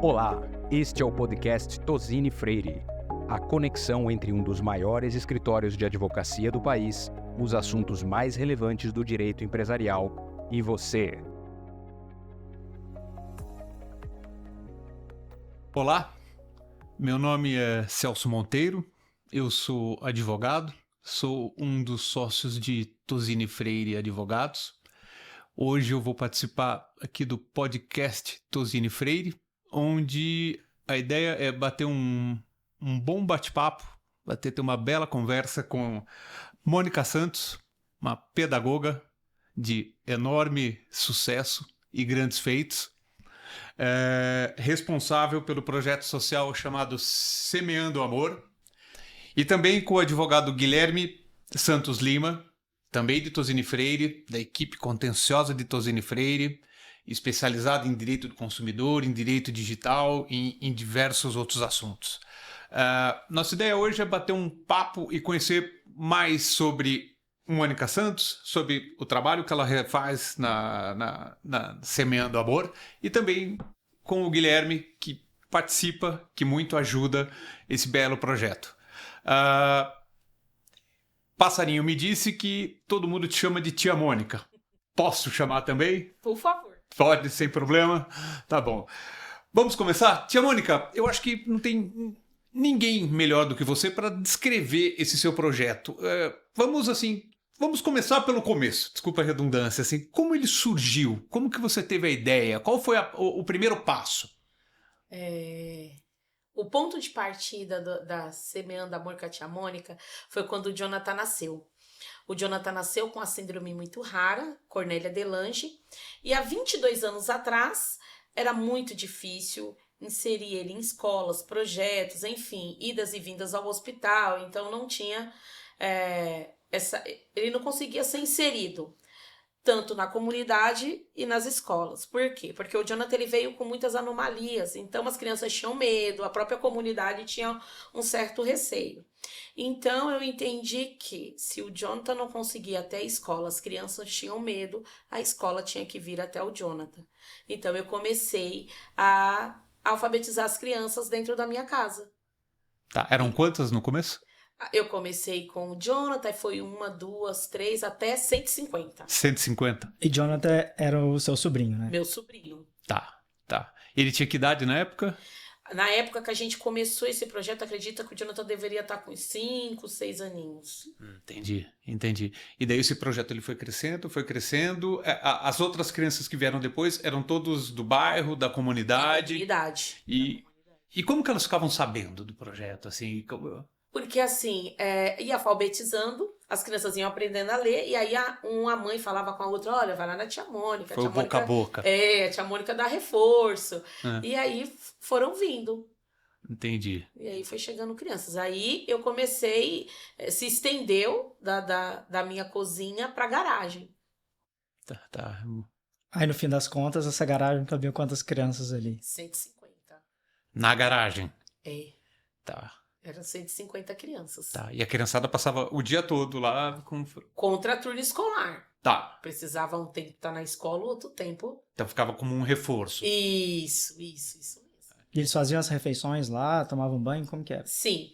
Olá, este é o podcast Tozini Freire, a conexão entre um dos maiores escritórios de advocacia do país, os assuntos mais relevantes do direito empresarial e você. Olá, meu nome é Celso Monteiro, eu sou advogado, sou um dos sócios de Tozini Freire Advogados. Hoje eu vou participar aqui do podcast Tozini Freire, onde a ideia é bater um bom bate-papo, ter uma bela conversa com Mônica Santos, uma pedagoga de enorme sucesso e grandes feitos, responsável pelo projeto social chamado Semeando Amor, e também com o advogado Guilherme Santos Lima, também de Tozini Freire, da equipe contenciosa de Tozini Freire, especializado em direito do consumidor, em direito digital e em diversos outros assuntos. Nossa ideia hoje é bater um papo e conhecer mais sobre Mônica Santos, sobre o trabalho que ela faz na Semeando Amor, e também com o Guilherme, que participa, que muito ajuda esse belo projeto. Passarinho me disse que todo mundo te chama de Tia Mônica. Posso chamar também? Por favor. Pode, sem problema. Tá bom. Vamos começar? Tia Mônica, eu acho que não tem ninguém melhor do que você para descrever esse seu projeto. Vamos começar pelo começo. Desculpa a redundância. Como ele surgiu? Como que você teve a ideia? Qual foi o primeiro passo? O ponto de partida da Semeando Amor com a Tia Mônica foi quando o Jonathan nasceu. O Jonathan nasceu com a síndrome muito rara, Cornélia de Lange, e há 22 anos atrás era muito difícil inserir ele em escolas, projetos, enfim, idas e vindas ao hospital, então não tinha ele não conseguia ser inserido tanto na comunidade e nas escolas. Por quê? Porque o Jonathan ele veio com muitas anomalias, então as crianças tinham medo, a própria comunidade tinha um certo receio. Então eu entendi que se o Jonathan não conseguia até a escola, as crianças tinham medo, a escola tinha que vir até o Jonathan. Então eu comecei a alfabetizar as crianças dentro da minha casa. Tá, eram quantas no começo? Eu comecei com o Jonathan, foi 1, 2, 3, até 150. 150. E Jonathan era o seu sobrinho, né? Meu sobrinho. Tá. Ele tinha que idade na época? Na época que a gente começou esse projeto, acredita que o Jonathan deveria estar com 5, 6 aninhos. Entendi. E daí esse projeto ele foi crescendo. As outras crianças que vieram depois eram todos do bairro, da comunidade. E como que elas ficavam sabendo do projeto? Porque assim, ia alfabetizando, as crianças iam aprendendo a ler, e aí uma mãe falava com a outra, olha, vai lá na Tia Mônica. Foi boca a boca. A Tia Mônica dá reforço. E aí foram vindo. Entendi. E aí foi chegando crianças. Aí eu comecei, se estendeu da minha cozinha pra garagem. Tá. Aí no fim das contas, essa garagem cabia quantas crianças ali? 150. Na garagem? Tá. Eram 150 crianças. Tá. E a criançada passava o dia todo lá com... Contra turno escolar. Tá. Precisava um tempo estar na escola, outro tempo... Então ficava como um reforço. Isso mesmo. E eles faziam as refeições lá, tomavam banho, como que era? Sim,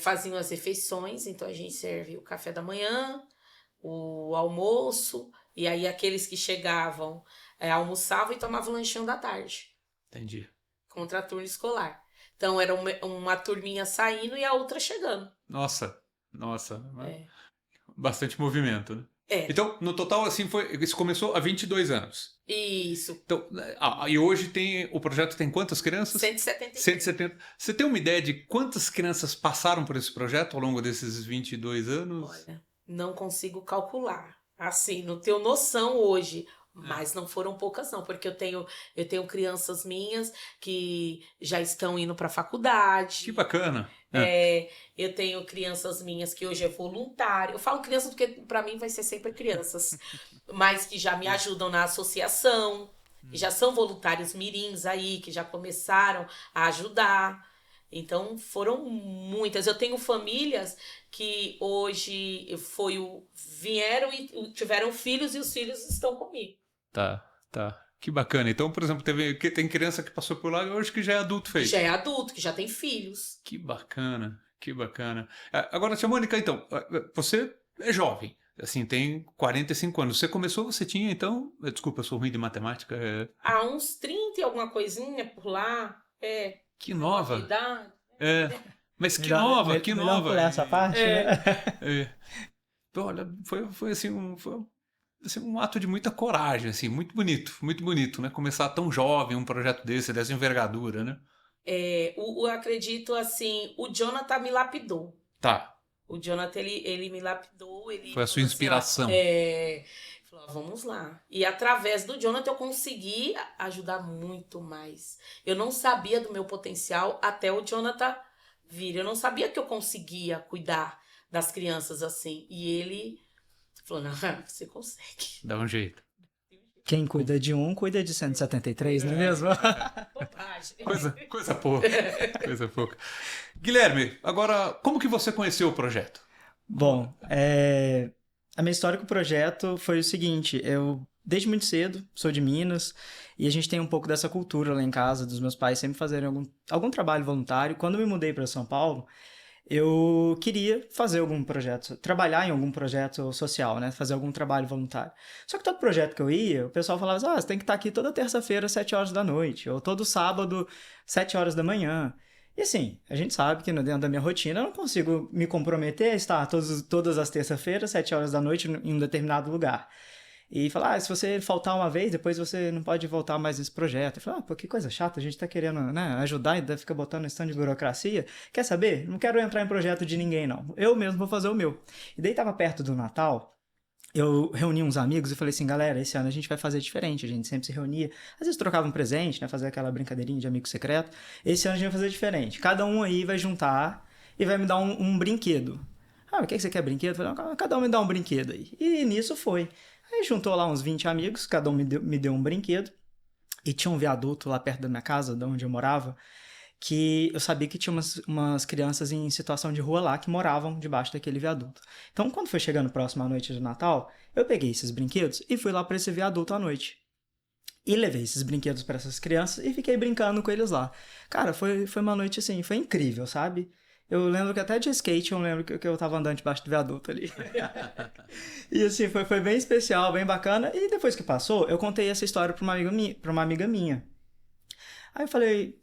faziam as refeições, então a gente serve o café da manhã, o almoço, e aí aqueles que chegavam almoçavam e tomavam o lanchinho da tarde. Entendi. Contra turno escolar. Então era uma turminha saindo e a outra chegando. Nossa. Bastante movimento, né? Então, no total, isso começou há 22 anos. Isso. Então, e hoje o projeto tem quantas crianças? 170. 170. Você tem uma ideia de quantas crianças passaram por esse projeto ao longo desses 22 anos? Olha, não consigo calcular. Assim, não tenho noção hoje. Mas não foram poucas não, porque eu tenho crianças minhas que já estão indo para a faculdade. Que bacana. Eu tenho crianças minhas que hoje é voluntário. Eu falo crianças porque para mim vai ser sempre crianças. Mas que já me ajudam na associação. Que já são voluntários mirins aí, que já começaram a ajudar. Então foram muitas. Eu tenho famílias que hoje vieram e tiveram filhos e os filhos estão comigo. Tá. Que bacana. Então, por exemplo, tem criança que passou por lá e hoje que já é adulto fez. Já é adulto, que já tem filhos. Que bacana, que bacana. Agora, tia Mônica, então, você é jovem, assim, tem 45 anos. Você tinha, então, desculpa, eu sou ruim de matemática. Há uns 30 e alguma coisinha por lá. Que nova. Idade. Mas que Melhor- nova, melhor que nova. pular essa parte, né? Olha, foi assim, um ato de muita coragem, assim, muito bonito, né? Começar tão jovem um projeto dessa envergadura, né? Eu acredito assim, o Jonathan me lapidou. Tá. O Jonathan, ele me lapidou. Ele Foi a sua falou assim, ó, inspiração. falou, vamos lá. E através do Jonathan eu consegui ajudar muito mais. Eu não sabia do meu potencial até o Jonathan vir. Eu não sabia que eu conseguia cuidar das crianças assim. E ele falou, não, você consegue. Dá um jeito. Quem cuida de um, cuida de 173, não é mesmo? Bobagem. Coisa pouca. Coisa pouca. Guilherme, agora, como que você conheceu o projeto? Bom, a minha história com o projeto foi o seguinte, eu, desde muito cedo, sou de Minas, e a gente tem um pouco dessa cultura lá em casa, dos meus pais sempre fazerem algum trabalho voluntário. Quando eu me mudei para São Paulo, eu queria fazer algum projeto, trabalhar em algum projeto social, né? Fazer algum trabalho voluntário. Só que todo projeto que eu ia, o pessoal falava assim, você tem que estar aqui toda terça-feira, 7 horas da noite, ou todo sábado, 7 horas da manhã. E assim, a gente sabe que dentro da minha rotina eu não consigo me comprometer a estar todas as terças-feiras, 7 horas da noite, em um determinado lugar. E falar, se você faltar uma vez, depois você não pode voltar mais nesse projeto. Eu falei, pô, que coisa chata, a gente tá querendo, né, ajudar e fica botando esse tanto de burocracia. Quer saber? Não quero entrar em projeto de ninguém, não. Eu mesmo vou fazer o meu. E daí tava perto do Natal, eu reuni uns amigos e falei assim, galera, esse ano a gente vai fazer diferente, a gente sempre se reunia, às vezes trocava um presente, né, fazer aquela brincadeirinha de amigo secreto. Esse ano a gente vai fazer diferente. Cada um aí vai juntar e vai me dar um brinquedo. O que você quer, brinquedo? Eu falei, cada um me dá um brinquedo aí. E nisso foi. Aí juntou lá uns 20 amigos, cada um me deu um brinquedo. E tinha um viaduto lá perto da minha casa, de onde eu morava, que eu sabia que tinha umas crianças em situação de rua lá que moravam debaixo daquele viaduto. Então, quando foi chegando próximo à noite de Natal, eu peguei esses brinquedos e fui lá para esse viaduto à noite. E levei esses brinquedos para essas crianças e fiquei brincando com eles lá. Cara, foi uma noite assim, foi incrível, sabe? Eu lembro que até de skate, eu lembro que eu tava andando debaixo do viaduto ali. E assim, foi bem especial, bem bacana. E depois que passou, eu contei essa história pra uma amiga minha. Aí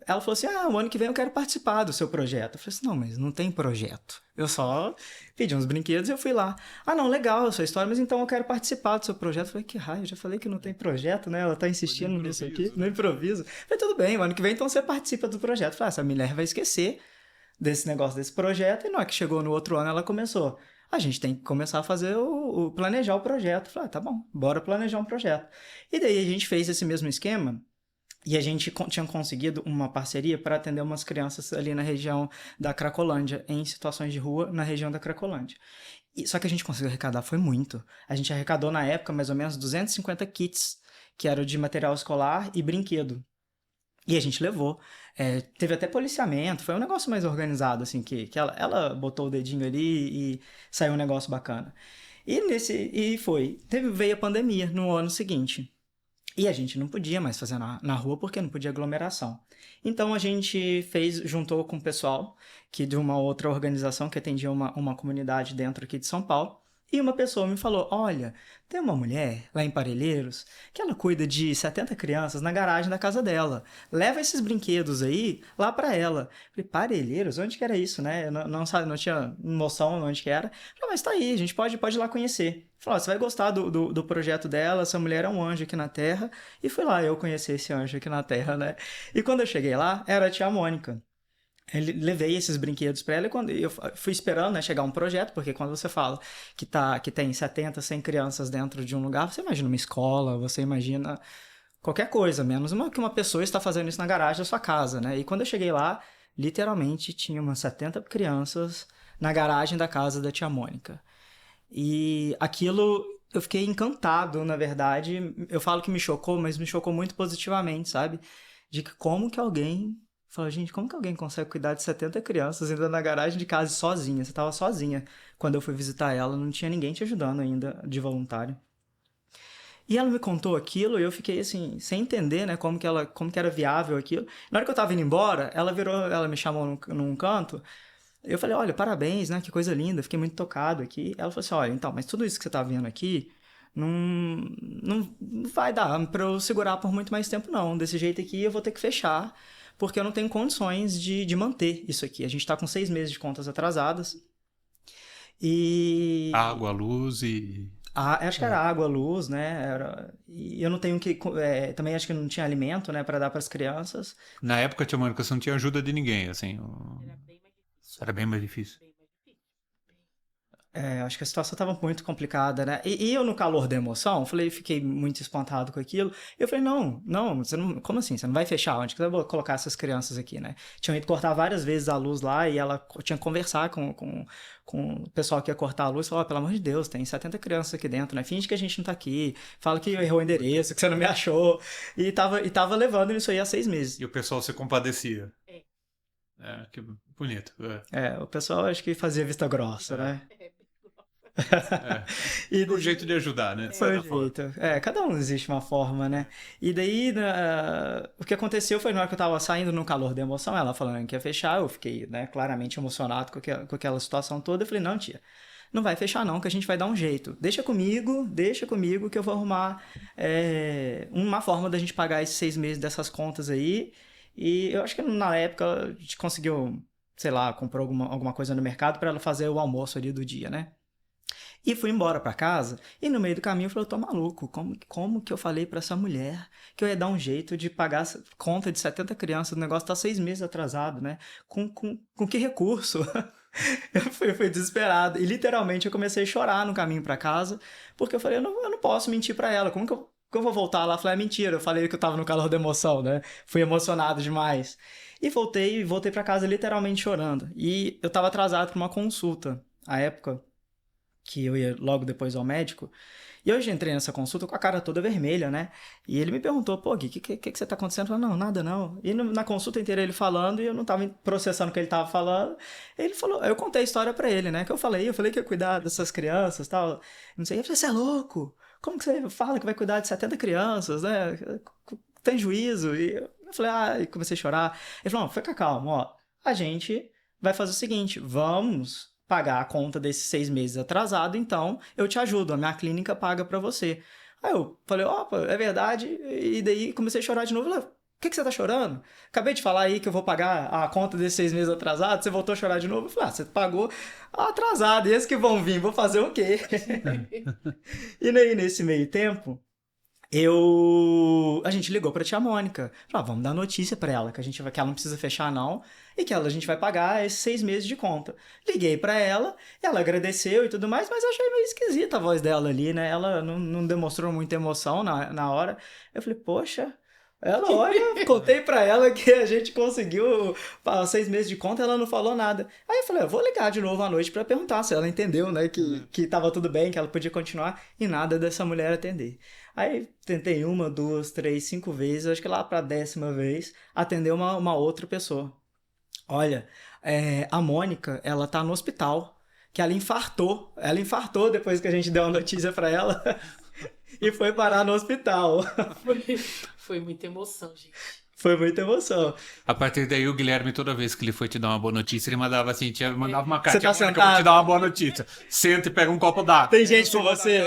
ela falou assim, o ano que vem eu quero participar do seu projeto. Eu falei assim, não, mas não tem projeto. Eu só pedi uns brinquedos e eu fui lá. Não, legal a sua história, mas então eu quero participar do seu projeto. Eu falei, que raio, eu já falei que não tem projeto, né? Ela tá insistindo nisso aqui, no improviso. Eu falei, tudo bem, o ano que vem então você participa do projeto. Eu falei, essa mulher vai esquecer desse negócio, desse projeto, e não é que chegou no outro ano, ela começou. A gente tem que começar a fazer planejar o projeto. Eu falei, tá bom, bora planejar um projeto. E daí a gente fez esse mesmo esquema, e a gente tinha conseguido uma parceria para atender umas crianças ali na região da Cracolândia, em situações de rua na região da Cracolândia. Só que a gente conseguiu arrecadar, foi muito. A gente arrecadou na época mais ou menos 250 kits, que eram de material escolar e brinquedo. E a gente levou. Teve até policiamento, foi um negócio mais organizado, assim, que ela botou o dedinho ali e saiu um negócio bacana. Veio a pandemia no ano seguinte. E a gente não podia mais fazer na rua porque não podia aglomeração. Então a gente juntou com o pessoal de uma outra organização que atendia uma comunidade dentro aqui de São Paulo. E uma pessoa me falou, olha, tem uma mulher lá em Parelheiros que ela cuida de 70 crianças na garagem da casa dela. Leva esses brinquedos aí lá pra ela. Falei, Parelheiros? Onde que era isso, né? Eu não tinha noção de onde que era. Falei, mas tá aí, a gente pode ir lá conhecer. Falei, você vai gostar do projeto dela, essa mulher é um anjo aqui na Terra. E fui lá eu conhecer esse anjo aqui na Terra, né? E quando eu cheguei lá, era a tia Mônica. Eu levei esses brinquedos para ela e quando eu fui esperando, né, chegar um projeto, porque quando você fala que tem 70, 100 crianças dentro de um lugar, você imagina uma escola, você imagina qualquer coisa, menos que uma pessoa está fazendo isso na garagem da sua casa, né? E quando eu cheguei lá, literalmente tinha umas 70 crianças na garagem da casa da tia Mônica. E aquilo, eu fiquei encantado, na verdade. Eu falo que me chocou, mas me chocou muito positivamente, sabe? De que como que alguém... Falei, gente, como que alguém consegue cuidar de 70 crianças ainda na garagem de casa sozinha? Você estava sozinha. Quando eu fui visitar ela, não tinha ninguém te ajudando ainda de voluntário. E ela me contou aquilo e eu fiquei assim, sem entender, né, como que era viável aquilo. Na hora que eu tava indo embora, ela me chamou num canto. Eu falei, olha, parabéns, né, que coisa linda, fiquei muito tocado aqui. Ela falou assim, olha, então, mas tudo isso que você tá vendo aqui não vai dar pra eu segurar por muito mais tempo, não. Desse jeito aqui eu vou ter que fechar, porque eu não tenho condições de manter isso aqui. A gente tá com 6 meses de contas atrasadas. E... Água, luz e... acho que era água, luz, né? E eu não tenho que... também acho que não tinha alimento, né? Pra dar pras crianças. Na época, tia Mônica, você não tinha ajuda de ninguém, assim. Era bem mais difícil. Acho que a situação estava muito complicada, né? E eu, no calor da emoção, fiquei muito espantado com aquilo. Eu falei, não, você não, como assim? Você não vai fechar? Onde que eu vou colocar essas crianças aqui, né? Tinham ido cortar várias vezes a luz lá e ela tinha que conversar com o pessoal que ia cortar a luz. Falou, pelo amor de Deus, tem 70 crianças aqui dentro, né? Finge que a gente não tá aqui. Fala que errou o endereço, que você não me achou. E tava levando isso aí há 6 meses. E o pessoal se compadecia. Que bonito. O pessoal acho que fazia vista grossa, né? E do jeito de ajudar, né? Foi o jeito. Cada um existe uma forma, né? E daí, o que aconteceu foi na hora que eu tava saindo no calor da emoção, ela falando que ia fechar, eu fiquei, né, claramente emocionado com aquela situação toda. Eu falei, não, tia, não vai fechar não, que a gente vai dar um jeito. Deixa comigo que eu vou arrumar uma forma da gente pagar esses 6 meses dessas contas aí. E eu acho que na época a gente conseguiu, sei lá, comprou alguma coisa no mercado pra ela fazer o almoço ali do dia, né? E fui embora pra casa, e no meio do caminho eu falei, eu tô maluco, como que eu falei pra essa mulher que eu ia dar um jeito de pagar conta de 70 crianças, o negócio tá 6 meses atrasado, né? Com que recurso? Eu fui desesperado, e literalmente eu comecei a chorar no caminho pra casa, porque eu falei, eu não posso mentir pra ela, como que eu vou voltar lá? Eu falei, mentira, eu falei que eu tava no calor da emoção, né? Fui emocionado demais. E voltei pra casa literalmente chorando, e eu tava atrasado pra uma consulta, à época, que eu ia logo depois ao médico, e eu já entrei nessa consulta com a cara toda vermelha, né? E ele me perguntou, pô, Gui, o que você tá acontecendo? Eu falei, não, nada não. E na consulta inteira ele falando, e eu não tava processando o que ele tava falando. Ele falou, eu contei a história pra ele, né? Que eu falei que ia cuidar dessas crianças e tal. Não sei, eu falei, você é louco? Como que você fala que vai cuidar de 70 crianças, né? Tem juízo? E eu falei, e comecei a chorar. Ele falou, não, fica calmo, ó. A gente vai fazer o seguinte, vamos pagar a conta desses 6 meses atrasado, então eu te ajudo, a minha clínica paga pra você. Aí eu falei, opa, é verdade, e daí comecei a chorar de novo. O que você tá chorando? Acabei de falar aí que eu vou pagar a conta desses 6 meses atrasado, você voltou a chorar de novo? Eu falei, você pagou atrasado, e esses que vão vir, vou fazer o quê? E daí, nesse meio tempo, a gente ligou pra tia Mônica. Falou, vamos dar notícia pra ela, que ela não precisa fechar não, e que a gente vai pagar esses 6 meses de conta. Liguei pra ela agradeceu e tudo mais, mas eu achei meio esquisita a voz dela ali, né? Ela não demonstrou muita emoção na hora. Eu falei, poxa, olha, contei pra ela que a gente conseguiu 6 meses de conta, ela não falou nada. Aí eu falei, eu vou ligar de novo à noite pra perguntar se ela entendeu, né, que tava tudo bem, que ela podia continuar, e nada dessa mulher atender. Aí tentei 1, 2, 3, 5 vezes, acho que lá pra 10ª vez, atendeu uma outra pessoa. Olha, a Mônica, ela tá no hospital, que ela infartou depois que a gente deu a notícia pra ela e foi parar no hospital. Foi muita emoção, gente. Foi muita emoção. A partir daí, o Guilherme, toda vez que ele foi te dar uma boa notícia, ele mandava assim, mandava uma carta. Você tá sentado? Eu vou te dar uma boa notícia. Senta e pega um copo d'água. Tem gente com você?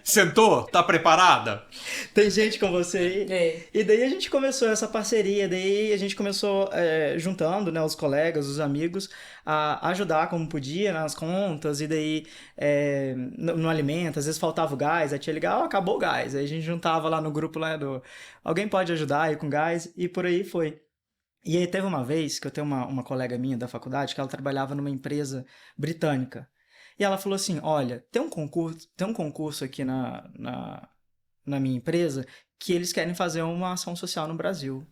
Sentou? Tá preparada? Tem gente com você aí? E daí a gente começou essa parceria, daí a gente começou juntando, né, os colegas, os amigos, a ajudar como podia nas contas, e daí no alimento, às vezes faltava o gás, aí tinha ligar, acabou o gás, aí a gente juntava lá no grupo lá alguém pode ajudar aí com gás, e por aí foi. E aí teve uma vez que eu tenho uma colega minha da faculdade que ela trabalhava numa empresa britânica, e ela falou assim, olha, tem um concurso aqui na minha empresa que eles querem fazer uma ação social no Brasil.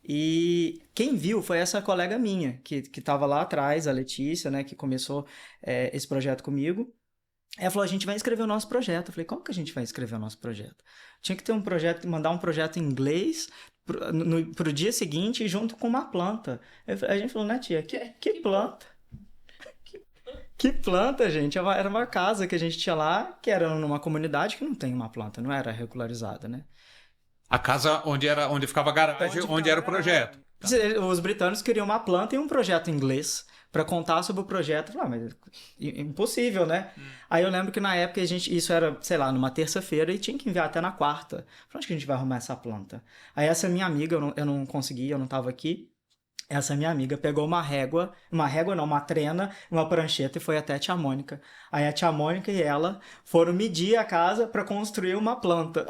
E quem viu foi essa colega minha, que estava lá atrás, a Letícia, né, que começou esse projeto comigo. Ela falou, a gente vai escrever o nosso projeto. Eu falei, como que a gente vai escrever o nosso projeto? Tinha que ter mandar um projeto em inglês pro dia seguinte junto com uma planta. A gente falou, né, tia, que planta? Que planta, gente? Era uma casa que a gente tinha lá, que era numa comunidade que não tem uma planta, não era regularizada, né? A casa onde ficava a garagem, onde era o projeto. Tá. Os britânicos queriam uma planta e um projeto em inglês para contar sobre o projeto. Mas impossível, né? Aí eu lembro que na época isso era, sei lá, numa terça-feira e tinha que enviar até na quarta. Pra onde que a gente vai arrumar essa planta? Aí essa minha amiga, eu não consegui, eu não tava aqui. Essa minha amiga pegou uma não, uma trena, uma prancheta e foi até a tia Mônica. Aí a tia Mônica e ela foram medir a casa para construir uma planta,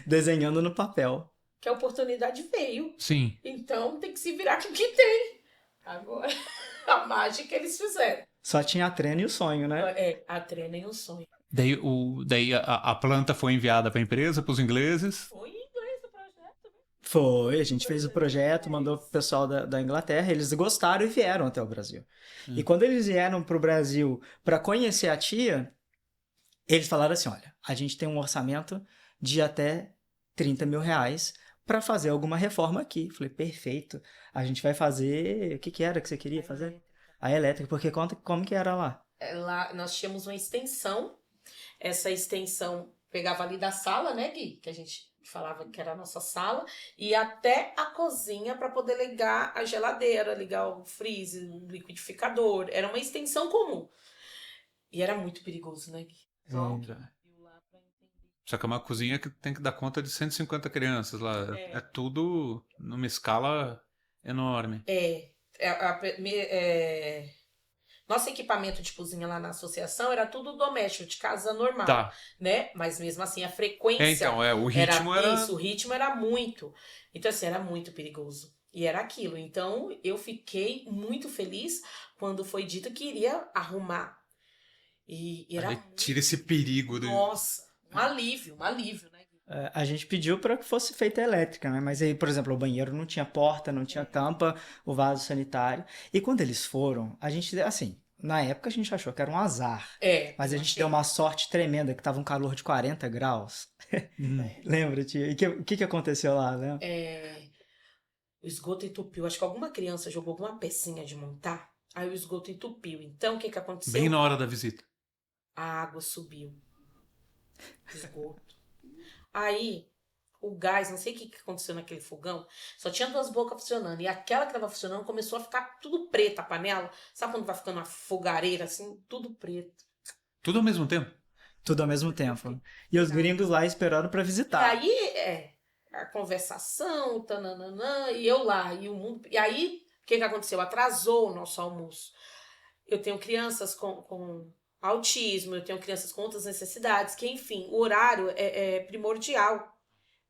desenhando no papel. Que a oportunidade veio. Sim. Então tem que se virar com o que tem. Agora, a mágica eles fizeram. Só tinha a trena e o sonho, né? A trena e o sonho. Daí a planta foi enviada para a empresa, para os ingleses. Foi em inglês o projeto, né? Foi, a gente fez o projeto, mandou pro pessoal da Inglaterra, eles gostaram e vieram até o Brasil. E quando eles vieram pro Brasil para conhecer a tia, eles falaram assim, olha, a gente tem um orçamento de até 30 mil reais para fazer alguma reforma aqui. Falei, perfeito, a gente vai fazer... O que era que você queria fazer? A elétrica, porque como que era lá? Lá nós tínhamos uma extensão, essa extensão pegava ali da sala, né, Gui? Que a gente falava que era a nossa sala, e até a cozinha para poder ligar a geladeira, ligar o freezer, o liquidificador. Era uma extensão comum. E era muito perigoso, né, Gui? Só que é uma cozinha que tem que dar conta de 150 crianças lá. É tudo numa escala enorme. Nosso equipamento de cozinha lá na associação era tudo doméstico, de casa normal, Tá. né? Mas mesmo assim a frequência... o ritmo era... Isso, o ritmo era muito. Então assim, era muito perigoso. E era aquilo. Então eu fiquei muito feliz quando foi dito que iria arrumar. E era... Tira esse perigo. Nossa, um alívio, né? A gente pediu para que fosse feita elétrica, né? Mas aí, por exemplo, o banheiro não tinha porta, não tinha tampa, o vaso sanitário. E quando eles foram, a gente, assim, na época a gente achou que era um azar. Mas a gente deu uma sorte tremenda, que tava um calor de 40 graus. Lembra, tia? E o que aconteceu lá, né? O esgoto entupiu. Acho que alguma criança jogou alguma pecinha de montar, aí o esgoto entupiu. Então, o que aconteceu? Bem na hora da visita. A água subiu. Esgoto. Aí, o gás, não sei o que aconteceu naquele fogão, só tinha 2 bocas funcionando. E aquela que estava funcionando começou a ficar tudo preta, a panela. Sabe quando vai ficando uma fogareira, assim? Tudo preto. Tudo ao mesmo tempo? Tudo ao mesmo tempo. E os gringos lá esperando para visitar. E aí, a conversação, tananana, e eu lá, e o mundo... E aí, o que aconteceu? Atrasou o nosso almoço. Eu tenho crianças com autismo, eu tenho crianças com outras necessidades, que, enfim, o horário é primordial.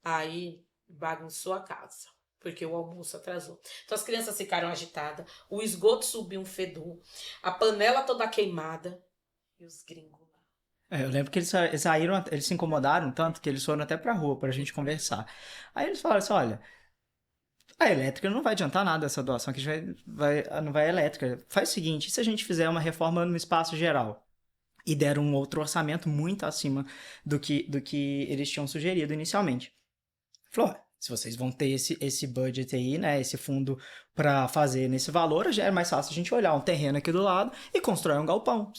Aí, bagunçou a casa, porque o almoço atrasou. Então, as crianças ficaram agitadas, o esgoto subiu um fedor, a panela toda queimada, e os gringos lá. Eu lembro que eles saíram, eles se incomodaram tanto que eles foram até pra rua pra gente conversar. Aí eles falaram assim, olha, a elétrica não vai adiantar nada essa doação, que a gente não vai elétrica. Faz o seguinte, e se a gente fizer uma reforma no espaço geral? E deram um outro orçamento muito acima do que eles tinham sugerido inicialmente. Falou, se vocês vão ter esse budget aí, né, esse fundo para fazer nesse valor, já é mais fácil a gente olhar um terreno aqui do lado e constrói um galpão.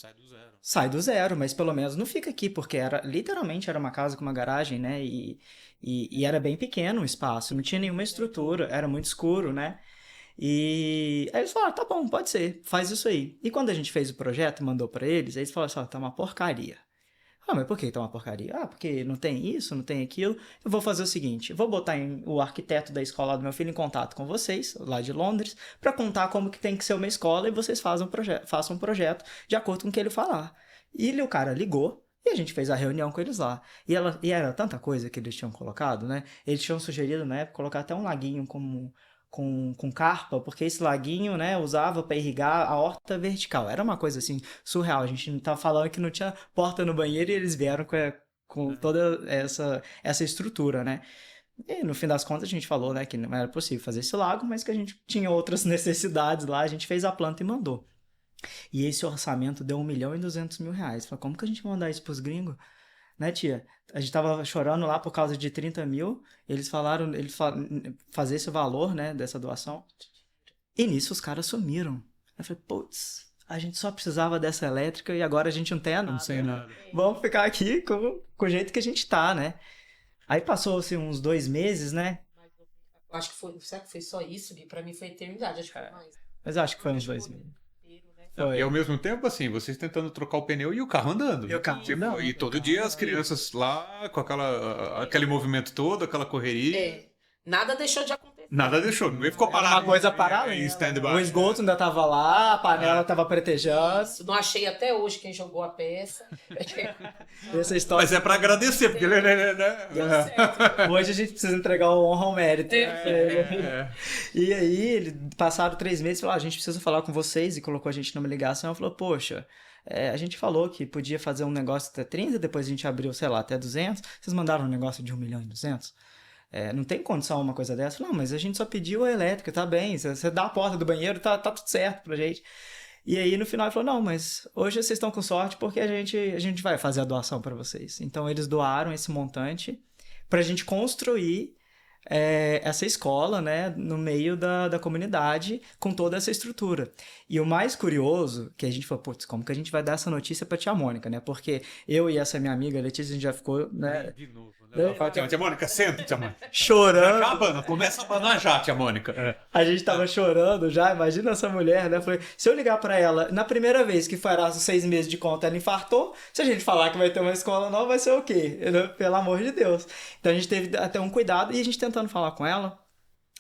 Sai do zero, mas pelo menos não fica aqui, porque literalmente era uma casa com uma garagem, né, e era bem pequeno o espaço, não tinha nenhuma estrutura, era muito escuro, né. E aí eles falaram, tá bom, pode ser, faz isso aí. E quando a gente fez o projeto e mandou pra eles, aí eles falaram assim, tá uma porcaria. Mas por que tá uma porcaria? Porque não tem isso, não tem aquilo. Eu vou fazer o seguinte, vou botar o arquiteto da escola do meu filho em contato com vocês, lá de Londres, pra contar como que tem que ser uma escola e vocês façam um projeto de acordo com o que ele falar. E o cara ligou, e a gente fez a reunião com eles lá. E era tanta coisa que eles tinham colocado, né? Eles tinham sugerido na época colocar até um laguinho com carpa, porque esse laguinho, né, usava para irrigar a horta vertical. Era uma coisa assim surreal. A gente não tava falando que não tinha porta no banheiro e eles vieram com toda essa estrutura, né? E no fim das contas a gente falou, né, que não era possível fazer esse lago, mas que a gente tinha outras necessidades lá, a gente fez a planta e mandou. E esse orçamento deu 1.200.000 reais. Falei, como que a gente vai mandar isso pros gringos? Né, tia? A gente tava chorando lá por causa de 30 mil, eles falaram fazer esse valor, né, dessa doação. E nisso os caras sumiram. Eu falei, putz, a gente só precisava dessa elétrica e agora a gente não tem nada. Não sei nada. Vamos ficar aqui com o jeito que a gente tá, né? Aí passou-se uns 2 meses, né? Eu acho que foi. Será que foi só isso, Gui? Pra mim foi eternidade, acho que foi mais. Mas eu acho que foi uns 2 meses. E ao mesmo tempo, assim, vocês tentando trocar o pneu e o carro andando. E o carro andando. E todo dia as crianças lá com aquele movimento todo, aquela correria. Nada deixou de acontecer. Nada deixou, ninguém ficou parado. Uma coisa paralela. Em stand-by. O esgoto ainda tava lá, a panela tava pretejando. Isso, não achei até hoje quem jogou a peça. Essa história. Mas é pra agradecer, porque ele... Deu certo. Hoje a gente precisa entregar o honra ao mérito. É. E aí, passaram 3 meses, falou, a gente precisa falar com vocês, e colocou a gente numa ligação, e falou, poxa, a gente falou que podia fazer um negócio até 30, depois a gente abriu, sei lá, até 200, vocês mandaram um negócio de 1.200.000? Não tem condição uma coisa dessa? Não, mas a gente só pediu a elétrica, tá bem, você dá a porta do banheiro, tá tudo certo pra gente. E aí, no final, ele falou, não, mas hoje vocês estão com sorte porque a gente vai fazer a doação pra vocês. Então, eles doaram esse montante pra gente construir essa escola, né, no meio da comunidade, com toda essa estrutura. E o mais curioso, que a gente falou, putz, como que a gente vai dar essa notícia pra tia Mônica, né? Porque eu e essa minha amiga, a Letícia, a gente já ficou, né? De novo, né? Tia Mônica, senta, tia Mônica. Chorando. Já abana, começa a abanar já, tia Mônica. A gente tava chorando já, imagina essa mulher, né? Falei, se eu ligar pra ela, na primeira vez que fará os 6 meses de conta, ela infartou, se a gente falar que vai ter uma escola nova, vai ser o quê? Pelo amor de Deus. Então a gente teve até um cuidado e a gente tentando falar com ela,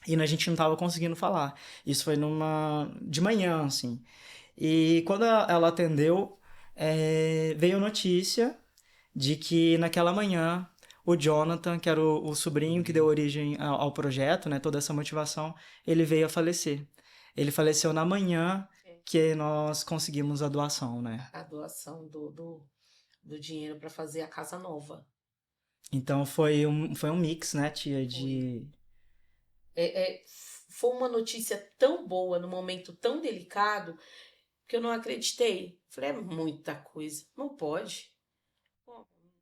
e a gente não tava conseguindo falar. Isso foi de manhã, assim. E quando ela atendeu, veio notícia de que naquela manhã o Jonathan, que era o sobrinho que deu origem ao projeto, né, toda essa motivação, ele veio a falecer. Ele faleceu na manhã que nós conseguimos a doação, né? A doação do dinheiro para fazer a casa nova. Então foi um mix, né, tia, de... Foi uma notícia tão boa, num momento tão delicado, que eu não acreditei. Falei, é muita coisa. Não pode.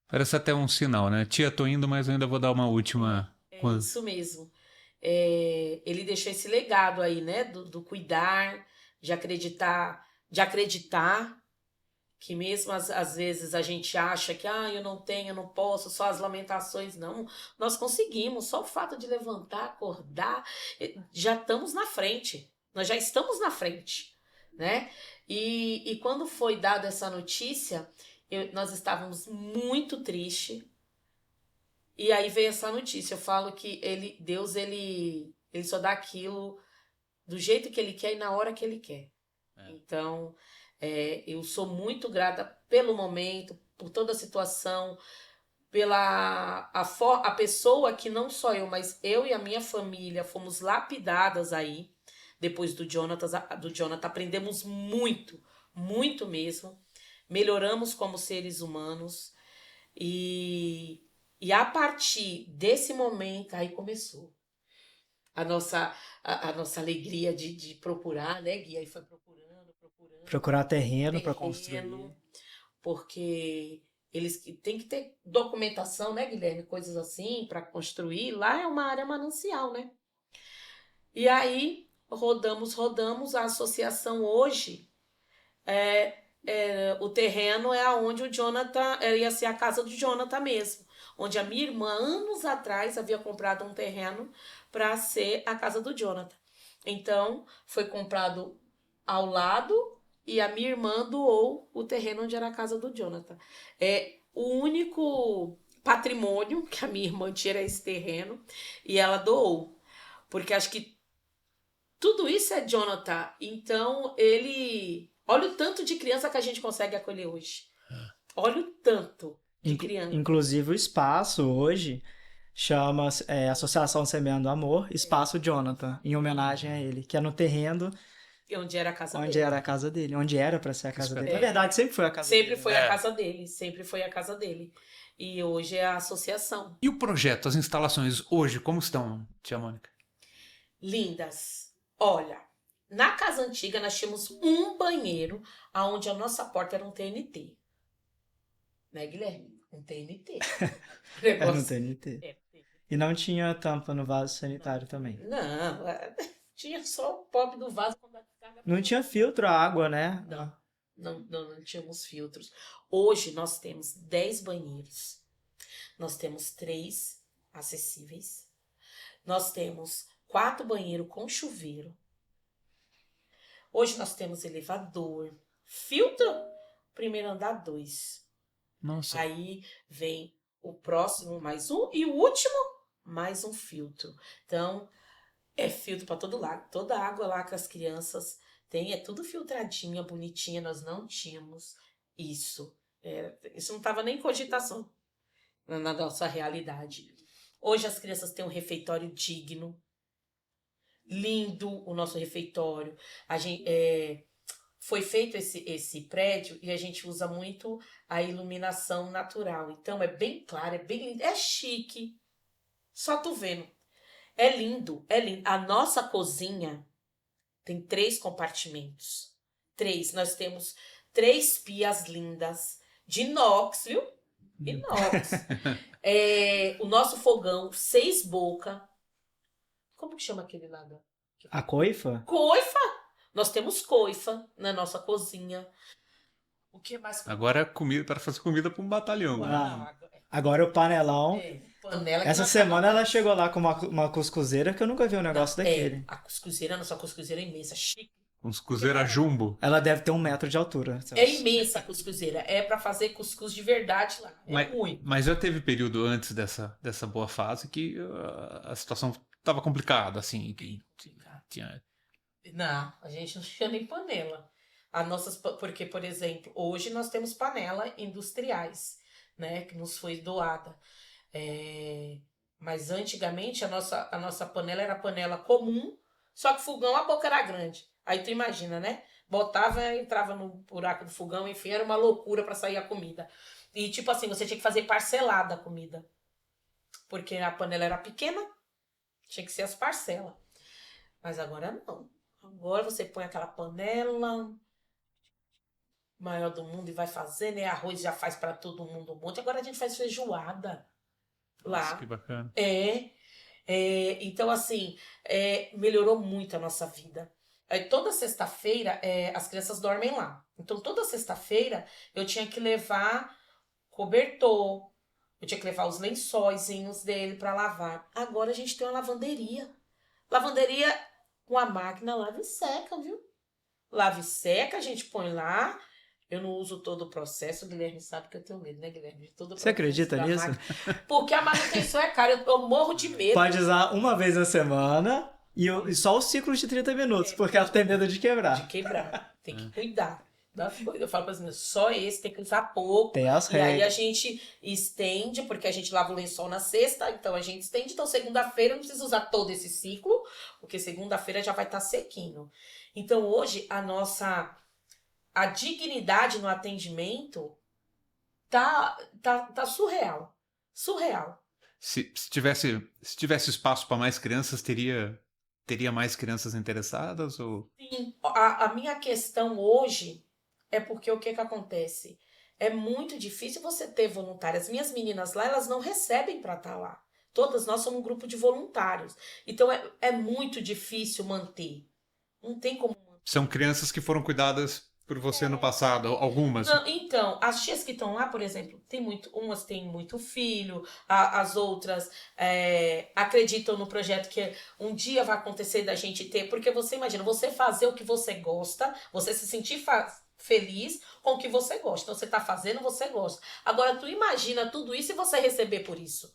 Parece até um sinal, né? Tia, tô indo, mas eu ainda vou dar uma última... Isso mesmo. Ele deixou esse legado aí, né? Do cuidar, de acreditar, que mesmo às vezes a gente acha que eu não tenho, eu não posso, só as lamentações. Não, nós conseguimos. Só o fato de levantar, acordar, já estamos na frente. Nós já estamos na frente, né? E quando foi dada essa notícia, nós estávamos muito tristes. E aí veio essa notícia. Eu falo que Deus só dá aquilo do jeito que Ele quer e na hora que Ele quer. Então, eu sou muito grata pelo momento, por toda a situação, pela a pessoa que não só eu, mas eu e a minha família fomos lapidadas aí. Depois do Jonathan, aprendemos muito, muito mesmo. Melhoramos como seres humanos. E a partir desse momento, aí começou a nossa alegria de procurar, né, Gui? Aí foi procurando. Procurar terreno para construir. Porque eles têm que ter documentação, né, Guilherme? Coisas assim para construir. Lá é uma área manancial, né? E aí rodamos. A associação hoje, o terreno é onde o Jonathan, ia ser a casa do Jonathan mesmo. Onde a minha irmã, anos atrás, havia comprado um terreno para ser a casa do Jonathan. Então, foi comprado ao lado e a minha irmã doou o terreno onde era a casa do Jonathan. O único patrimônio que a minha irmã tinha era esse terreno e ela doou. Porque acho que tudo isso é Jonathan. Então, olha o tanto de criança que a gente consegue acolher hoje. Olha o tanto de criança. Inclusive, o espaço hoje chama Associação Semeando Amor, Espaço Jonathan, em homenagem a ele, que é no terreno onde era a casa dele. Onde era a casa dele, onde era para ser a casa dele. Na verdade, sempre foi a casa dele. Sempre foi a casa dele, sempre foi a casa dele. E hoje é a associação. E o projeto, as instalações hoje, como estão, tia Mônica? Lindas. Olha, na casa antiga nós tínhamos um banheiro onde a nossa porta era um TNT. Né, Guilherme? Um TNT. Era um TNT. E não tinha tampa no vaso sanitário também. Não, tinha só o pop do vaso quando a descarga Não tinha filtro a água, né? Não tínhamos filtros. Hoje nós temos 10 banheiros. Nós temos 3 acessíveis. Nós temos 4 banheiros com chuveiro. Hoje nós temos elevador, filtro, primeiro andar 2. Nossa. Aí vem o próximo mais um e o último mais um filtro. Então, é filtro para todo lado. Toda a água lá que as crianças têm é tudo filtradinha, bonitinha. Nós não tínhamos isso. Isso não estava nem em cogitação na nossa realidade. Hoje as crianças têm um refeitório digno. Lindo o nosso refeitório. Foi feito esse prédio e a gente usa muito a iluminação natural. Então é bem claro, é bem lindo, é chique. Só tu vendo. É lindo, é lindo. A nossa cozinha tem 3 compartimentos. 3. Nós temos 3 pias lindas de inox, viu? Inox. O nosso fogão, 6 bocas. Como que chama aquele lá? A coifa? Coifa! Nós temos coifa na nossa cozinha. O que mais? Agora é comida para fazer comida para um batalhão. Né? Agora o panelão. Panela Essa semana ela chegou lá com uma cuscuzeira que eu nunca vi um negócio daquele. A cuscuzeira, nossa cuscuzeira é imensa, chique. Cuscuzeira jumbo. Ela deve ter 1 metro de altura. É imensa a cuscuzeira. É pra fazer cuscuz de verdade lá. Ruim. Mas já teve período antes dessa boa fase que a situação estava complicada, assim. Não, a gente não tinha nem panela. Porque, por exemplo, hoje nós temos panela industriais, né? Que nos foi doada. Mas antigamente a nossa panela era panela comum, só que o fogão, a boca era grande. Aí tu imagina, né? Botava, entrava no buraco do fogão, enfim, era uma loucura pra sair a comida. E tipo assim, você tinha que fazer parcelada a comida. Porque a panela era pequena, tinha que ser as parcelas. Mas agora não. Agora você põe aquela panela maior do mundo e vai fazer, né? Arroz já faz pra todo mundo um monte. Agora a gente faz feijoada lá. Nossa, que bacana. Então, assim, melhorou muito a nossa vida. Toda sexta-feira, as crianças dormem lá. Então, toda sexta-feira, eu tinha que levar cobertor, eu tinha que levar os lençóizinhos dele para lavar. Agora a gente tem uma lavanderia. Lavanderia com a máquina lava e seca, viu? Lava e seca, a gente põe lá. Eu não uso todo o processo, o Guilherme sabe que eu tenho medo, né, Guilherme? Você acredita nisso? Porque a manutenção é cara, eu morro de medo. Pode usar uma vez na semana e só o ciclo de 30 minutos, porque ela tem medo de quebrar. De quebrar, tem que cuidar. Eu falo para as meninas, só esse tem que usar pouco. Tem as e aí regras. a gente estende, porque a gente lava o lençol na sexta, então a gente estende. Então segunda-feira não precisa usar todo esse ciclo, porque segunda-feira já vai estar sequinho. Então hoje a dignidade no atendimento tá surreal. Surreal. Se tivesse espaço para mais crianças, teria mais crianças interessadas? Ou... Sim, a minha questão hoje é porque o que acontece? É muito difícil você ter voluntárias. As minhas meninas lá, elas não recebem para estar lá. Todas nós somos um grupo de voluntários. Então é muito difícil manter. Não tem como manter. São crianças que foram cuidadas por você no passado, algumas? Não, então, as tias que estão lá, por exemplo, umas têm muito filho, as outras acreditam no projeto que um dia vai acontecer da gente ter, porque você imagina, você fazer o que você gosta, você se sentir feliz com o que você gosta. Então você tá fazendo, você gosta. Agora tu imagina tudo isso e você receber por isso.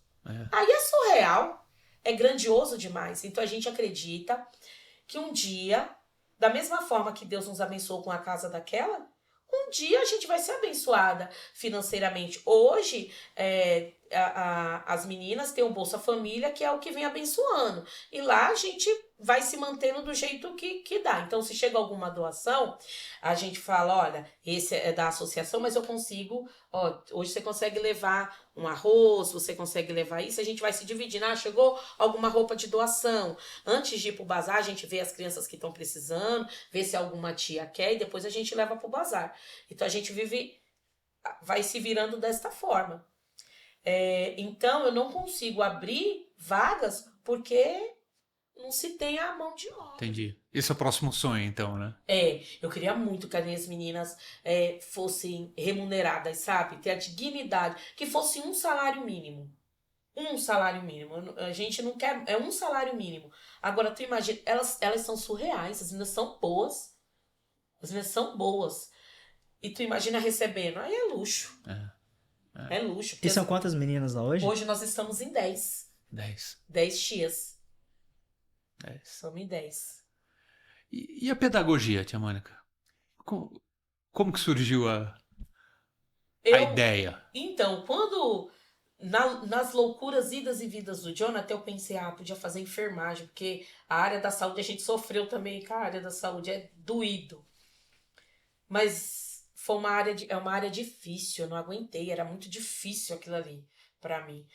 Aí é surreal, é grandioso demais. Então a gente acredita que um dia, da mesma forma que Deus nos abençoou com a casa daquela, um dia a gente vai ser abençoada financeiramente. Hoje, as meninas têm o Bolsa Família, que é o que vem abençoando. E lá a gente vai se mantendo do jeito que dá. Então, se chega alguma doação, a gente fala, olha, esse é da associação, mas eu consigo, hoje você consegue levar um arroz, você consegue levar isso, a gente vai se dividindo. Chegou alguma roupa de doação. Antes de ir pro bazar, a gente vê as crianças que estão precisando, vê se alguma tia quer e depois a gente leva pro bazar. Então, a gente vai se virando desta forma. Então, eu não consigo abrir vagas porque não se tem a mão de obra. Entendi. Esse é o próximo sonho, então, né? Eu queria muito que as minhas meninas fossem remuneradas, sabe? Ter a dignidade, que fosse um salário mínimo. Um salário mínimo. A gente não quer. É um salário mínimo. Agora, tu imagina, elas são surreais, as meninas são boas. As meninas são boas. E tu imagina recebendo. Aí é luxo. É luxo. E são quantas meninas lá hoje? Hoje nós estamos em 10. 10. 10 tias. 10. Somos em 10. E a pedagogia, tia Mônica? Como que surgiu a ideia? Então, quando... nas loucuras, idas e vidas do Jonathan, eu pensei, podia fazer enfermagem, porque a área da saúde a gente sofreu também, que a área da saúde é doído. Mas foi uma área difícil, eu não aguentei, era muito difícil aquilo ali pra mim.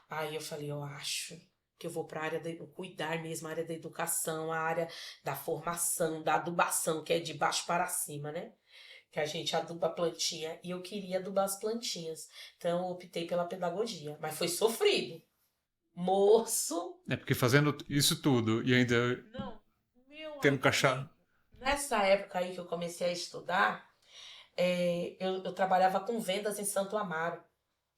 Aí eu falei, eu acho que eu vou pra área cuidar mesmo, a área da educação, a área da formação, da adubação, que é de baixo para cima, né? Que a gente aduba a plantinha, e eu queria adubar as plantinhas. Então eu optei pela pedagogia, mas foi sofrido. Moço! É porque fazendo isso tudo e ainda Não, meu tendo amigo, cachorro. nessa época aí que eu comecei a estudar, eu trabalhava com vendas em Santo Amaro.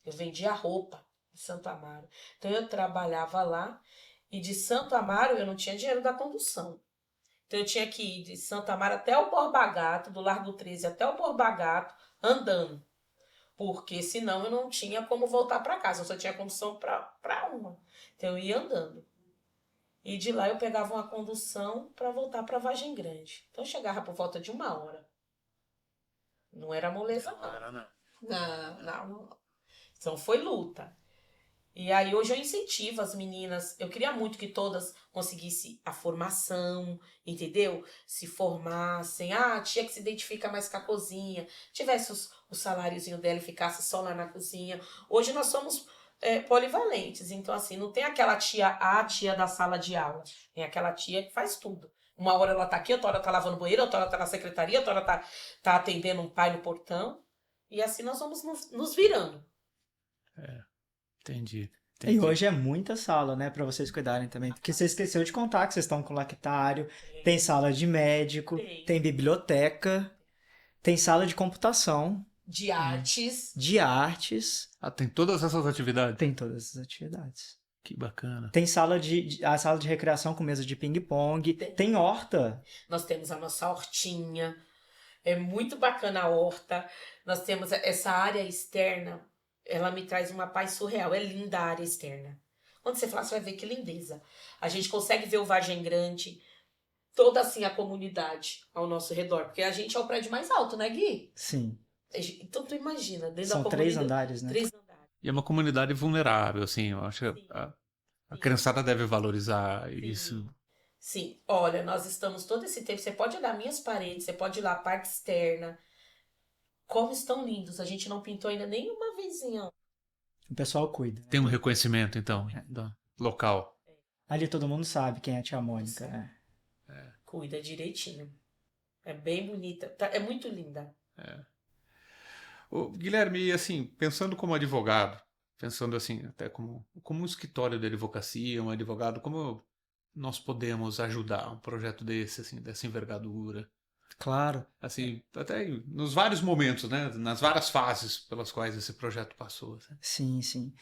Eu vendia roupa em Santo Amaro. Então eu trabalhava lá, e de Santo Amaro eu não tinha dinheiro da condução. Então eu tinha que ir de Santo Amaro até o Borba Gato, do Largo 13 até o Borba Gato, andando. Porque senão eu não tinha como voltar para casa, eu só tinha condução para uma. Então eu ia andando. E de lá eu pegava uma condução para voltar para Vargem Grande. Então eu chegava por volta de 1 hora. Não era moleza, não. Não. Então foi luta. E aí hoje eu incentivo as meninas, eu queria muito que todas conseguissem a formação, entendeu? Se formassem, a tia que se identifica mais com a cozinha, tivesse o saláriozinho dela e ficasse só lá na cozinha. Hoje nós somos polivalentes, então assim, não tem aquela tia, a tia da sala de aula, tem aquela tia que faz tudo. 1 hora ela tá aqui, outra hora tá lavando banheiro, outra hora tá na secretaria, outra hora tá atendendo um pai no portão, e assim nós vamos nos virando. Entendi. E hoje é muita sala, né, pra vocês cuidarem também. Porque você esqueceu de contar que vocês estão com lactário, tem sala de médico, tem biblioteca, tem sala de computação, De artes. de artes, Tem todas essas atividades? tem todas essas atividades. Que bacana. Tem a sala de recreação com mesa de ping-pong, tem horta. Nós temos a nossa hortinha. É muito bacana a horta. Nós temos essa área externa. Ela me traz uma paz surreal. É linda a área externa. Quando você fala, você vai ver que lindeza. A gente consegue ver o Vargem Grande, toda assim a comunidade ao nosso redor. Porque a gente é o prédio mais alto, né, Gui? Sim, Então tu imagina, dentro são da 3 comunidade. andares, né? 3 andares. E é uma comunidade vulnerável, assim, eu acho que a criançada deve valorizar isso. Sim, olha, nós estamos todo esse tempo. Você pode olhar minhas paredes, você pode ir lá a parte externa. Como estão lindos. A gente não pintou ainda nenhuma vezinha. O pessoal cuida. Tem um reconhecimento, então, do local. Ali todo mundo sabe quem é a tia Mônica, né? Cuida direitinho. É bem bonita. É muito linda. Ô, Guilherme, assim, pensando como advogado, pensando assim, até como um escritório de advocacia, um advogado, como nós podemos ajudar um projeto desse, assim, dessa envergadura? Claro. Assim, até nos vários momentos, né? Nas várias fases pelas quais esse projeto passou. Assim. Sim.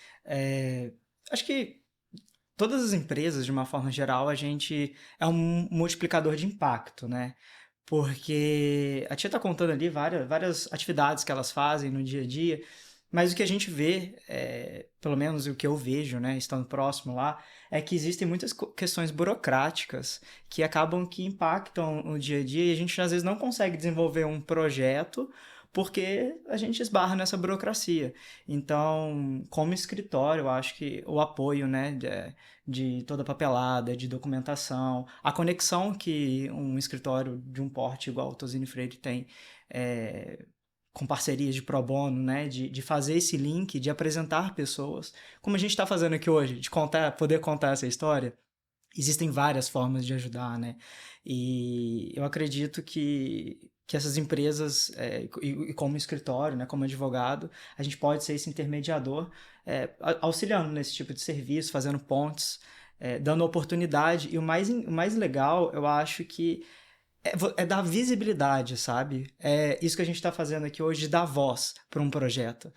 Acho que todas as empresas, de uma forma geral, a gente é um multiplicador de impacto, né? Porque a tia tá contando ali várias atividades que elas fazem no dia a dia, mas o que a gente vê, pelo menos o que eu vejo, né, estando próximo lá, é que existem muitas questões burocráticas que acabam que impactam o dia a dia e a gente às vezes não consegue desenvolver um projeto porque a gente esbarra nessa burocracia. Então, como escritório, eu acho que o apoio, né, de toda a papelada, de documentação, a conexão que um escritório de um porte igual o Tozini Freire tem, com parcerias de pro bono, né, de fazer esse link, de apresentar pessoas, como a gente está fazendo aqui hoje, de poder contar essa história. Existem várias formas de ajudar, né? E eu acredito que essas empresas, e como escritório, né, como advogado, a gente pode ser esse intermediador, auxiliando nesse tipo de serviço, fazendo pontes, dando oportunidade. E o mais legal, eu acho que é dar visibilidade, sabe? É isso que a gente está fazendo aqui hoje, de dar voz para um projeto,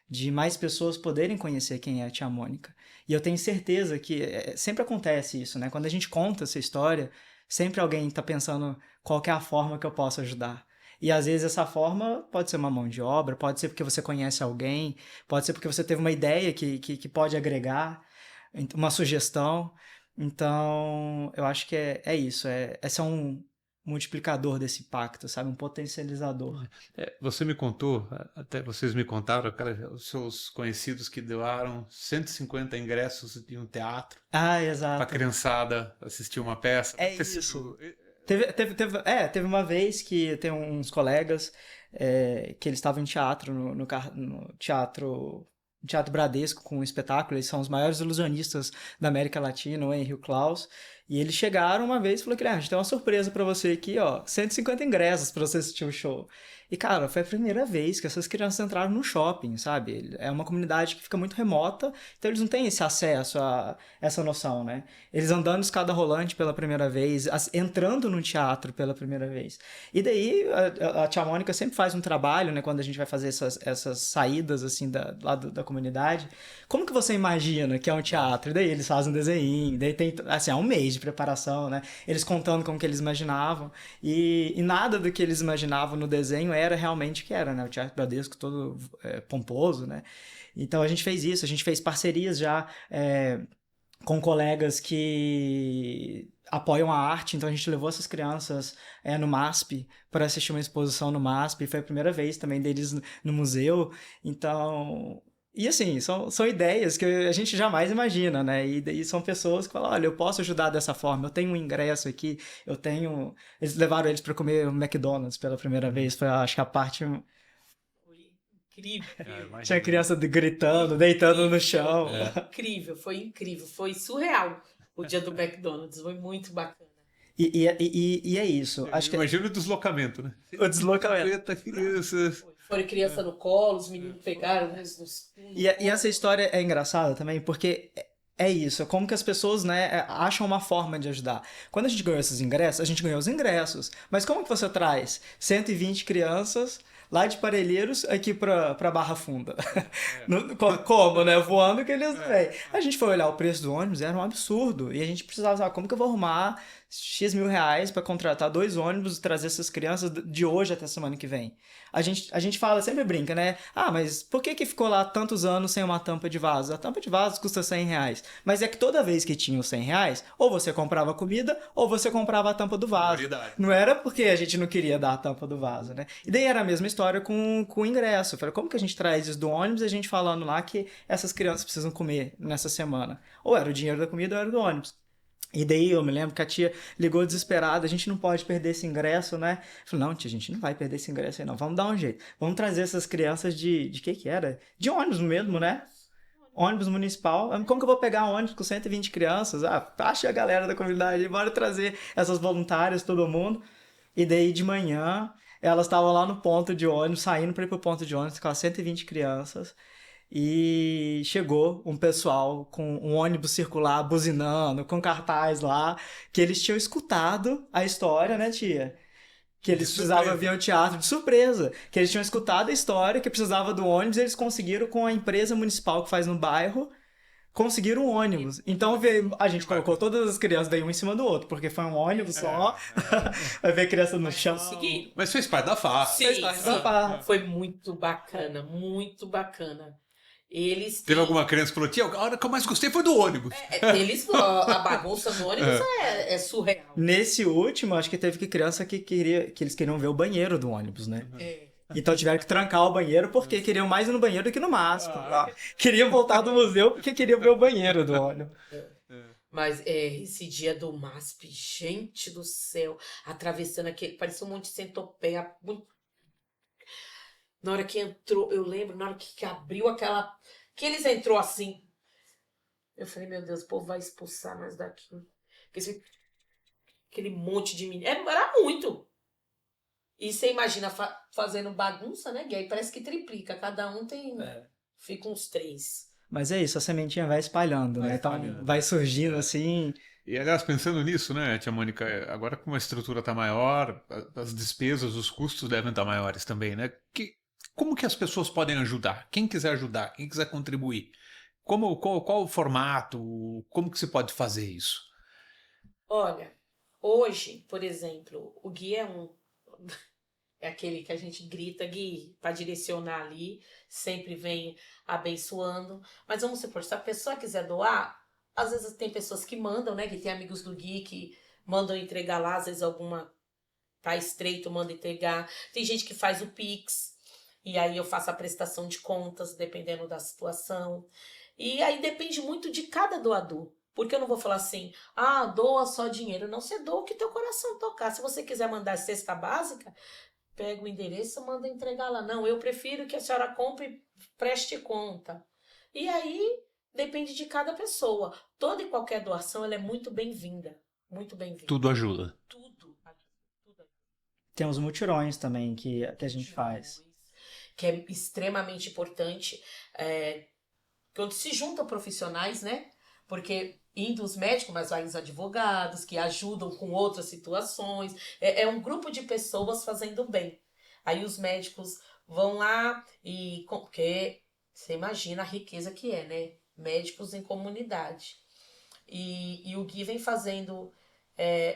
de mais pessoas poderem conhecer quem é a Tia Mônica. E eu tenho certeza que sempre acontece isso, né? Quando a gente conta essa história, sempre alguém está pensando qual que é a forma que eu posso ajudar. E às vezes essa forma pode ser uma mão de obra, pode ser porque você conhece alguém, pode ser porque você teve uma ideia que pode agregar, uma sugestão. Então, eu acho que é isso. Esse é um multiplicador desse impacto, sabe? Um potencializador. Você me contou, até vocês me contaram, os seus conhecidos que doaram 150 ingressos de um teatro para Exato. a criançada assistir uma peça. Isso. Teve uma vez que tem uns colegas que eles estavam em teatro, no teatro Bradesco, com um espetáculo. Eles são os maiores ilusionistas da América Latina, o Henry e o Klaus. E eles chegaram uma vez e falaram que a gente tem uma surpresa pra você aqui, ó, 150 ingressos pra você assistir o show. E, cara, foi a primeira vez que essas crianças entraram no shopping, sabe? É uma comunidade que fica muito remota, então eles não têm esse acesso a essa noção, né? Eles andando escada rolante pela primeira vez, entrando no teatro pela primeira vez. E daí, a Tia Mônica sempre faz um trabalho, né, quando a gente vai fazer essas saídas, assim, lá da comunidade. Como que você imagina que é um teatro? E daí eles fazem um desenho, daí tem, assim, há um mês de preparação, né? Eles contando como que eles imaginavam. E nada do que eles imaginavam no desenho era realmente o que era, né? O Teatro Bradesco todo pomposo, né? Então a gente fez isso, a gente fez parcerias já com colegas que apoiam a arte, então a gente levou essas crianças no MASP para assistir uma exposição no MASP, foi a primeira vez também deles no museu, então... E assim, são ideias que a gente jamais imagina, né? E daí são pessoas que falam, olha, eu posso ajudar dessa forma, eu tenho um ingresso aqui, eu tenho... Eles levaram eles para comer o McDonald's pela primeira vez, foi, acho que a parte... Incrível. Tinha criança gritando, deitando no chão. Foi incrível, foi surreal o dia do McDonald's, foi muito bacana. E é isso. Imagina o deslocamento, né? O deslocamento. 50 crianças... Foi criança no colo, os meninos pegaram uns... E essa história é engraçada também, porque é isso, como que as pessoas, né, acham uma forma de ajudar. Quando a gente ganhou esses ingressos, a gente ganhou os ingressos, mas como que você traz 120 crianças lá de Parelheiros aqui pra Barra Funda? Como, né, voando que eles vêm. A gente foi olhar o preço do ônibus, era um absurdo, e a gente precisava saber como que eu vou arrumar X mil reais para contratar 2 ônibus e trazer essas crianças de hoje até semana que vem. A gente fala, sempre brinca, né? Mas por que ficou lá tantos anos sem uma tampa de vaso? A tampa de vaso custa 100 reais. Mas é que toda vez que tinha os 100 reais, ou você comprava comida, ou você comprava a tampa do vaso. Verdade. Não era porque a gente não queria dar a tampa do vaso, né? E daí era a mesma história com o ingresso. Eu falei, como que a gente traz isso do ônibus e a gente falando lá que essas crianças precisam comer nessa semana? Ou era o dinheiro da comida ou era do ônibus. E daí eu me lembro que a tia ligou desesperada, a gente não pode perder esse ingresso, né? Eu falei, não, tia, a gente não vai perder esse ingresso aí não, vamos dar um jeito. Vamos trazer essas crianças de que era? De ônibus mesmo, né? Ônibus municipal. Como que eu vou pegar um ônibus com 120 crianças? Acha a galera da comunidade, bora trazer essas voluntárias, todo mundo. E daí de manhã, elas estavam lá no ponto de ônibus, saindo para ir pro ponto de ônibus com as 120 crianças. E chegou um pessoal com um ônibus circular, buzinando, com cartaz lá, que eles tinham escutado a história, né, tia? Que eles precisavam vir ao teatro de surpresa. Que eles tinham escutado a história, que precisava do ônibus, e eles conseguiram com a empresa municipal que faz no bairro, conseguiram um ônibus. Então a gente colocou todas as crianças daí um em cima do outro, porque foi um ônibus só. Vai ver criança no chão. Mas fez parte da farra. Sim. Foi muito bacana, muito bacana. Teve alguma criança que falou, tia, a hora que eu mais gostei foi do ônibus. A bagunça no ônibus é surreal. Nesse último, acho que teve criança que eles queriam ver o banheiro do ônibus, né? Então tiveram que trancar o banheiro porque queriam mais ir no banheiro do que no MASP. Queriam voltar do museu porque queriam ver o banheiro do ônibus. Mas esse dia do MASP, gente do céu, atravessando aquele, parecia um monte de centopeia. Na hora que entrou, eu lembro, na hora que abriu aquela... Que eles entrou assim. Eu falei, meu Deus, o povo vai expulsar nós daqui. Aquele monte de menino. Era muito. E você imagina fazendo bagunça, né? E aí parece que triplica. Cada um tem... Fica uns 3. Mas é isso, a sementinha vai espalhando, né? Então espalhando. vai surgindo assim. E, aliás, pensando nisso, né, tia Mônica, agora como a estrutura está maior, as despesas, os custos devem estar maiores também, né? Como que as pessoas podem ajudar? Quem quiser ajudar, quem quiser contribuir, qual o formato, como que se pode fazer isso? Olha, hoje, por exemplo, o Gui é aquele que a gente grita, Gui, para direcionar ali, sempre vem abençoando. Mas vamos supor, se a pessoa quiser doar, às vezes tem pessoas que mandam, né? Que tem amigos do Gui que mandam entregar lá, às vezes alguma tá estreito, manda entregar. Tem gente que faz o Pix, e aí eu faço a prestação de contas, dependendo da situação. E aí depende muito de cada doador. Porque eu não vou falar assim, doa só dinheiro. Não, você doa o que teu coração tocar. Se você quiser mandar cesta básica, pega o endereço, manda entregar lá. Não, eu prefiro que a senhora compre e preste conta. E aí, depende de cada pessoa. Toda e qualquer doação, ela é muito bem-vinda. Muito bem-vinda. Tudo ajuda. Tudo. Tem os mutirões também que a gente faz. Que é extremamente importante. Quando se juntam profissionais, né? Porque indo os médicos, mas vai os advogados que ajudam com outras situações. É um grupo de pessoas fazendo bem. Aí os médicos vão lá porque você imagina a riqueza que é, né? Médicos em comunidade. E o Gui vem fazendo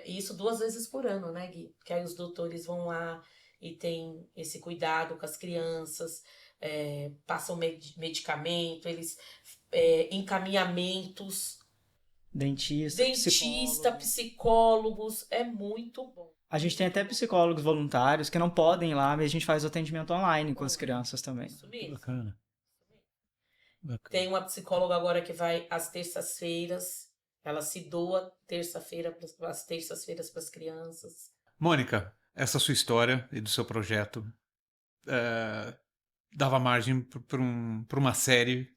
isso 2 vezes por ano, né, Gui? Que aí os doutores vão lá e tem esse cuidado com as crianças, passam medicamento, eles encaminhamentos. Dentista, Psicólogos, é muito bom. A gente tem até psicólogos voluntários que não podem ir lá, mas a gente faz o atendimento online com as crianças também. Isso mesmo. Bacana. Tem uma psicóloga agora que vai às terças-feiras. Ela se doa às terças-feiras para as crianças. Mônica, essa sua história e do seu projeto dava margem para uma série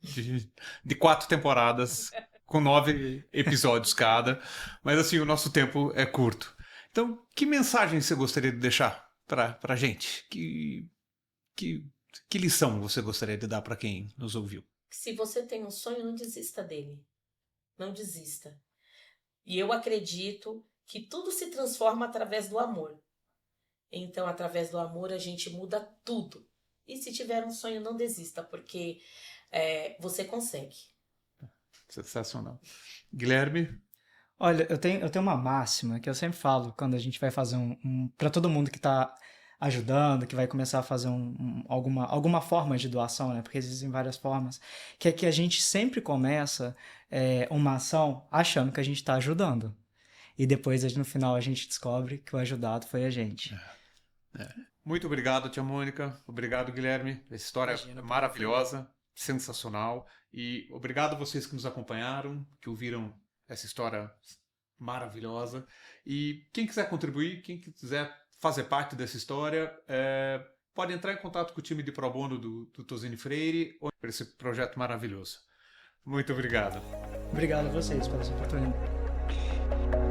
de 4 temporadas com 9 episódios cada, mas assim, o nosso tempo é curto. Então, que mensagem você gostaria de deixar para a gente? Que lição você gostaria de dar para quem nos ouviu? Se você tem um sonho, não desista dele. Não desista. E eu acredito que tudo se transforma através do amor. Então, através do amor, a gente muda tudo. E se tiver um sonho, não desista, porque você consegue. Sensacional. Guilherme? Olha, eu tenho uma máxima que eu sempre falo quando a gente vai fazer para todo mundo que está ajudando, que vai começar a fazer alguma forma de doação, né? Porque existem várias formas, que é que a gente sempre começa uma ação achando que a gente está ajudando. E depois, no final, a gente descobre que o ajudado foi a gente. Muito obrigado, tia Mônica. Obrigado, Guilherme. Essa história é maravilhosa, sensacional. E obrigado a vocês que nos acompanharam, que ouviram essa história maravilhosa. E quem quiser contribuir, quem quiser fazer parte dessa história, pode entrar em contato com o time de Pro Bono do Tozini Freire ou por esse projeto maravilhoso. Muito obrigado. Obrigado a vocês pela sua oportunidade.